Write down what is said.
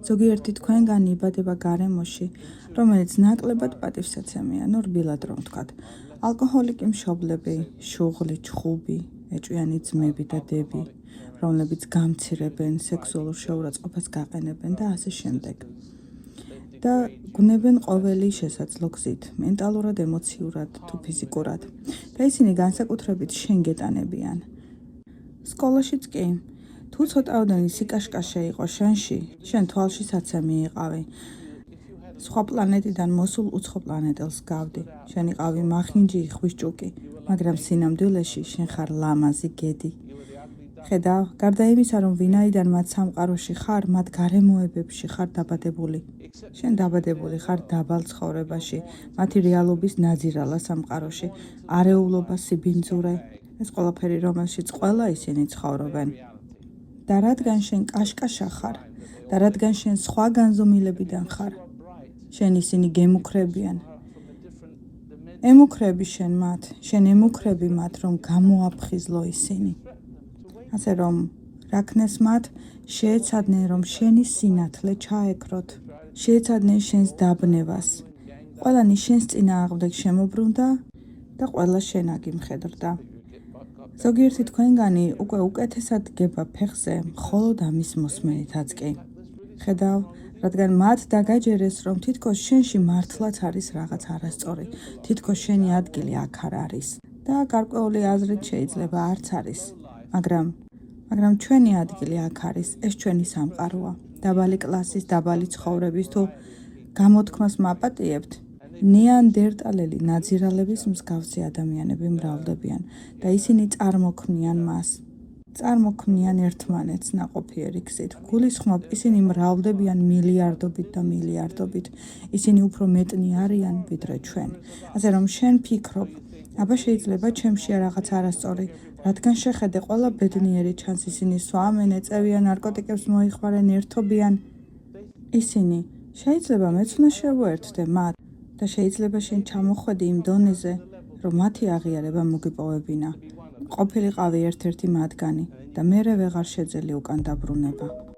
ზოგიერთი თქვენგანი იბადება გარემოში, რომელიც ნაკლებად პატივსაცემია, რბილად რომ ვთქვათ. ალკოჰოლიკი მშობლები, შუღლი, ჩხუბი, ეჭვიანი ძმები და დები, რომლებიც გამცირებენ, სექსუალურ შეურაცხყოფას გაყენებენ და ასე შემდეგ. და გუნებენ ყოველი შესაძლო გზით, მენტალურად, ემოციურად თუ ფიზიკურად. და ისინი განსაკუთრებით შენ გეტანებიან. სკოლაშიც კი, თუ ცოტაოდენი სიკაშკაშე იყო შენში, შენ თვალში საცემი იყავი. სხვა პლანეტიდან მოსულ უცხო პლანეტელს გავდი. შენ იყავი მახინჯი, ხვისჭუკი, მაგრამ სინამდვილეში შენ ხარ ლამაზი გედი. ხედავ, გარდა იმისა, რომ ვინაიდან მათ სამყაროში ხარ, მათ გარემოებებში ხარ დაბადებული. შენ დაბადებული ხარ დაბალ ცხოვრებაში, მათი რეალობის ნაძირალა სამყაროში, არეულობა, სიბინძურე, ეს ყველაფერი, რომელშიც ყველა ისინი ცხოვრობენ. და რადგან შენ კაშკაშა ხარ, და რადგან შენ სხვა განზომილებიდან ხარ, შენ ისინი გემუქრებიან. ემუქრები შენ მათ, შენ ემუქრები მათ, რომ გამოაფხიზლო ისინი. ასე რომ, რაქნეს მათ, შეეცადნენ, რომ შენი სინათლე ჩაეკროთ. შეეცადნენ შენს დაბნევას. ყველანი შენს წინააღმდეგ შემობრუნდა და ყველა შენ აგიმხედრდა. ზოგიერთი თქვენგანი უკვე უკეთესად დგება ფეხზე, მხოლოდ ამის მოსმენითაც კი. ხედავ, რადგან მათ დაგაჯერეს, რომ თითქოს შენში მართლაც არის რაღაც არასწორი, თითქოს შენი ადგილი აქ არ არის. და გარკვეული აზრით შეიძლება არც არის, მაგრამ ჩვენი ადგილი აქ არის, ეს ჩვენი სამყაროა. დაბალი კლასის, დაბალი ცხოვრების თუ გამოთქმას მაპატიებთ, ნეანდერტალელი ნაძირალების მსგავსი ადამიანები მრავლდებიან და ისინი წარმოქმნიან მას. წარმოქმნიან ერთმანეთს ნაყოფიერი გზით. გულისხმობ, ისინი მრავლდებიან მილიარდობით და მილიარდობით. ისინი უფრო მეტნი არიან, ვიდრე ჩვენ. ასე რომ შენ ფიქრობ, აბა შეიძლება ჩემშია რაღაც არასწორი, რადგან შეხედე ყველა ბედნიერი ჩანს, ისინი სვამენ, ეწევიან, ნარკოტიკებს მოიხმარენ, ერთობიან. ისინი შეიძლება მეც უნდა შევუერთდე მათ და შეიძლება შენ ჩამოხვედი იმ დონეზე, რომ მათი აღიარება მოგიპოვებინა. ყოფილიყავი ერთ-ერთი მათგანი და მერე ვეღარ შეძელი უკან დაბრუნება.